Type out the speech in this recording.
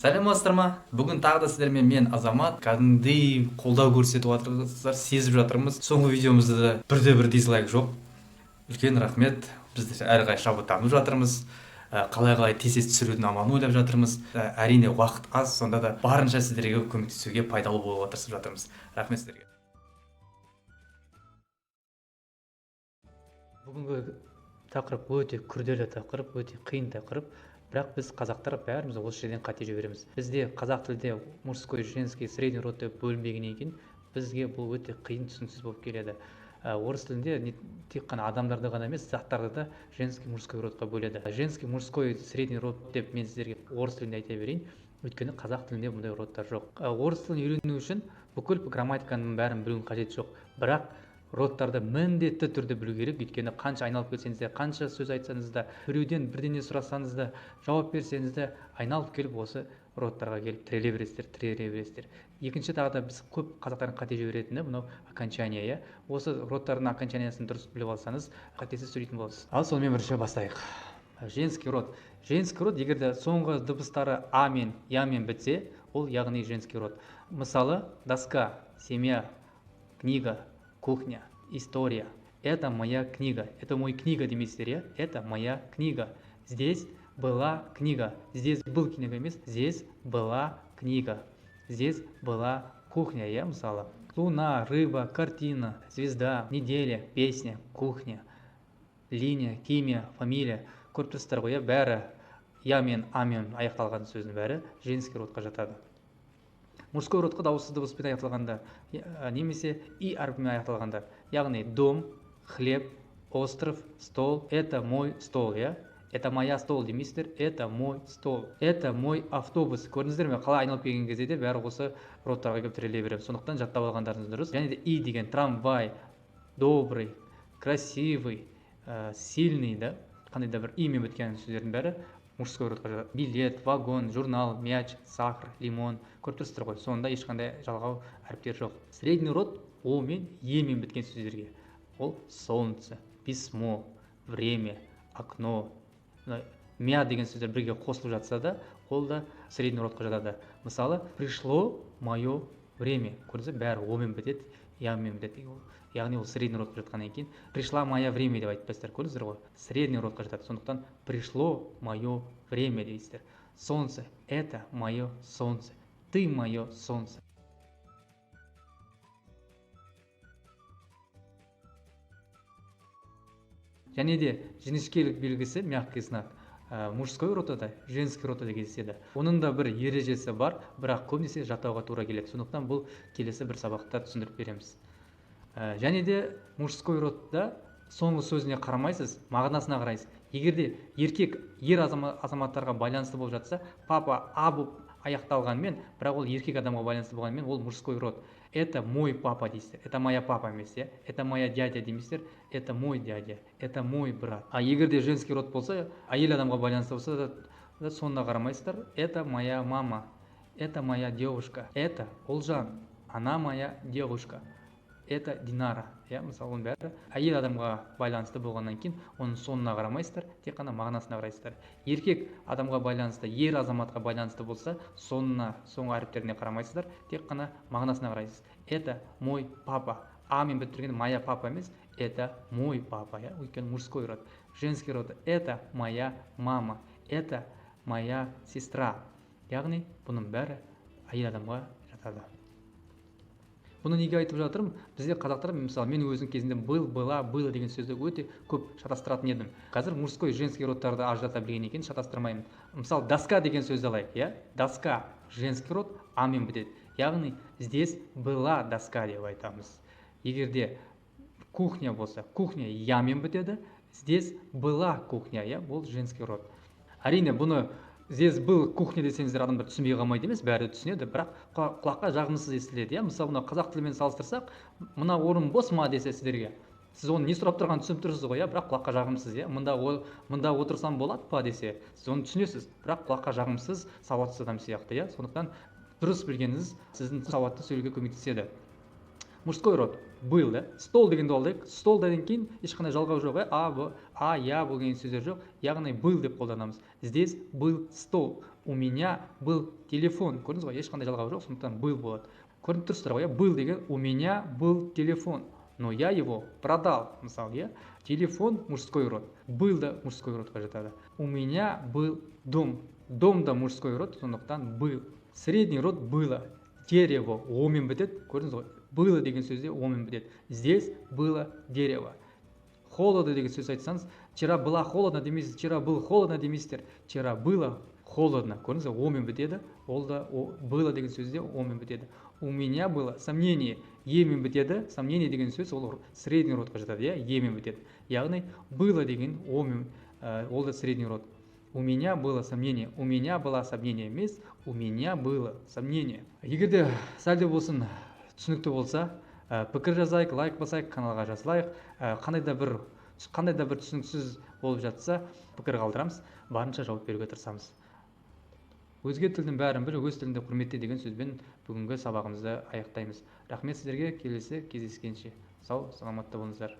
Сәлеметсіздер ма? Бүгін тағы да сіздермен мен Азамат кәдімгідей қолдау көрсетіп жатырсыздар, сезіп жатырмыз. Соңғы видеомызда бірде-бір дизлайк жоқ. Үлкен рахмет. Біз әрі қарай шабыттанып жатырмыз. Қалай тез түсірудің амалын ойлап жатырмыз. Әрине уақыт аз, сонда да барынша сіздерге көмектесуге пайдалы болуға тырысып жатырмыз. Рахмет сіздерге. Бүгінгі тақырып өте күрделі тақырып, өте қиын тақырып. Бірақ біз қазақтар бәріміз осы жерден қате жібереміз. Бізде қазақ тілде мужской, женский, средний род деп бөлінбегеннен кейін бізге бұл өте қиын түсініксіз болып келеді. Орыс тілінде тек қана адамдарды ғана емес, заттарды да женский, мужской родқа бөледі. Женский, мужской, средний род деп мен сіздерге орыс тілінде айта берейін. Өйткені қазақ тілінде бұндай родтар жоқ. Орыс тілін үйрену үшін бүкіл грамматиканың бәрін білудің қажеті жоқ. Бірақ родтарды міндетті түрде білу керек. Өйткені қанша айналып келсеңіз де, қанша сөз айтсаңыз да, біреуден бірдеңе сұрасаңыз да, жауап берсеңіз де, айналып келіп осы родтарға келіп тіреле бересіздер. Екінші тағы да біз көп қазақтардың қате жіберетіні мынау окончание. Осы родтардың окончаниясын дұрыс біліп алсаңыз, қатесіз сөйлейтін боласыз. Ал сонымен бірінші бастайық. Женский род. Женский род егерде соңғы дыбыстары а мен я мен бітсе, ол яғни женский род. Мысалы, доска, семья, книга, кухня, история. Это моя книга. Это мой книга демейсіздер, иә? Это моя книга. Здесь была книга. Здесь был книга емес, здесь была книга. Здесь была кухня, иә, мысалы. Луна, рыба, картина, звезда, неделя, песня, кухня, линия, химия, фамилия. Көріп тұрсыздар ғой, иә? Бәрі я мен а мен аяқталған сөздің бәрі женский родқа жатады. Мужской родқа дауыссыз дыбыспен аяқталғанда немесе и әрпімен аяқталғанда, яғни дом, хлеб, остров, стол. Это мой стол, иә? Это моя стол демейсіздер, это мой стол. Это мой автобус. Көрдіңіздер ме, қалай айналып келген кезде де бәрі осы родтарға келіп тіреле береміз. Сондықтан жаттап алғандарыңыз дұрыс. Және де и деген трамвай, добрый, красивый, сильный, да? Қандай да бір имен біткен сөздердің бәрі мужской родқа жатады. Билет, вагон, журнал, мяч, сахар, лимон. Көріп тұрсыздар ғой, сонда ешқандай жалғау әріптер жоқ. Средний род о мен е мен біткен сөздерге. Ол солнце, письмо, время, окно. Мя деген сөздер бірге қосылып жатса да, ол да средний родқа жатады. Мысалы, пришло мое время. Көрдіңіздер, бәрі о мен бітеді, я мен бітеді. Яғни ол средний родқа жатқаннан кейін пришла моя время деп айтпайсыздар, көрдіңіздер ғой? Средний родқа жатады. Сондықтан пришло мое время дейсіздер. Солнце, это мое солнце. Ты мое солнце. Және де жіңішкелік белгісі, мягкий знак, мужской родта, женский родта кездеседі. Оның да бір ережесі бар, бірақ көбінесе жаттауға тура келеді. Сондықтан бұл келесі бір сабақта түсіндіріп береміз. Және де мужской родта соңғы сөзіне қарамайсыз, мағынасына қарайсыз. Егерде еркек ер азаматтарға байланысты болып жатса, папа а болып аяқталғанмен, бірақ ол еркек адамға байланысты болғанмен, ол мужской род. Это мой папа дейсіздер. Это моя папа емес, иә? Это моя дядя демейсіздер. Это мой дядя. Это мой брат. А егерде женский род болса, әйел адамға байланысты болса, соңына қарамайсыздар. Это моя мама. Это моя девушка. Это Олжан. Она моя девушка. Это Динара. Мысалы, оның бәрі әйел адамға байланысты болғаннан кейін, оның соңына қарамайсыздар, тек қана мағынасына қарайсыздар. Еркек адамға байланысты, ер азаматқа байланысты болса, соңғы әріптеріне қарамайсыздар, тек қана мағынасына қарайсыз. Это мой папа. А мен бітірген моя папа емес, это мой папа. Өйткені мужской род. Женский род. Это моя мама. Это моя сестра. Яғни бұның бәрі әйел адамға жатады. Бұны неге айтып жатырмын? Бізде қазақтар, мысалы, мен өзім кезінде был, была, было деген сөзді өте көп шатастыратын едім. Қазір мужской, женский родтарды ажырата білгеннен кейін шатастырмаймын. Мысалы, доска деген сөзді алайық, иә? Доска, женский род, а мен бітеді. Яғни, здесь была доска деп айтамыз. Егерде кухня болса, кухня я мен бітеді. Здесь была кухня, иә? Бұл женский род. Әрине, бұны здесь был кухня десеңіздер, адамдар түсінбей қалмайды емес, бәрі түсінеді, бірақ құлаққа жағымсыз естіледі, иә? Мысалы, мына қазақ тілімен салыстырсақ, мына орын бос ма десе сіздерге, сіз оны не сұрап тұрғанын түсініп тұрсыз ғой, иә? Бірақ құлаққа жағымсыз, иә? Мында отырсам болады па десе, сіз оны түсінесіз, бірақ құлаққа жағымсыз, сауатсыз адам сияқты, иә? Сондықтан дұрыс білгеніңіз сіздің сауатты сөйлеуге көмектеседі. Мужской род был, да? Стол дегенді алдық. Стол деген кейін ешқандай жалғау жоқ, а, я болған сөздер жоқ. Яғни был деп қолданамыз. Здесь был стол. у меня был телефон. Көрдіңіз ғой, ешқандай жалғау жоқ, сондықтан был болады. Көрініп тұрсыздар ғой, был деген у меня был телефон, но я его продал. Мысалы, иә, телефон мужской род, был да мужской родқа жатады. У меня был дом, дом да мужской род, сондықтан был. Средний род было, дерево омен бітеді. Көрдіңіз ғой, было деген сөзде омен бітеді. Здесь было дерево. Холодно деген сөз айтсаңыз, вчера было холодно демейсіз, вчера было холодно демейсіздер, вчера было холодно. Көрдіңіз ғой, омен бітеді. Ол да было деген сөзде омен бітеді. У меня было сомнение, емен бітеді. Сомнение деген сөз ол средний родқа жатады, иә, емен бітеді. Яғни было деген омен, ол да средний род. У меня было сомнение. У меня было сомнение емес, у меня было сомнение. Егер де сәлде болсын түсінікті болса, пікір жазайық, лайк басайық, каналға жазылайық. Қандай да бір түсініксіз болып жатса, пікір қалдырамыз, барынша жауап беруге тырысамыз. Өзге тілдің бәрін біл, өз тіліңді құрметте деген сөзбен бүгінгі сабағымызды аяқтаймыз. Рахмет сіздерге, келесі кездескенше. Сау, саламатта болыңыздар.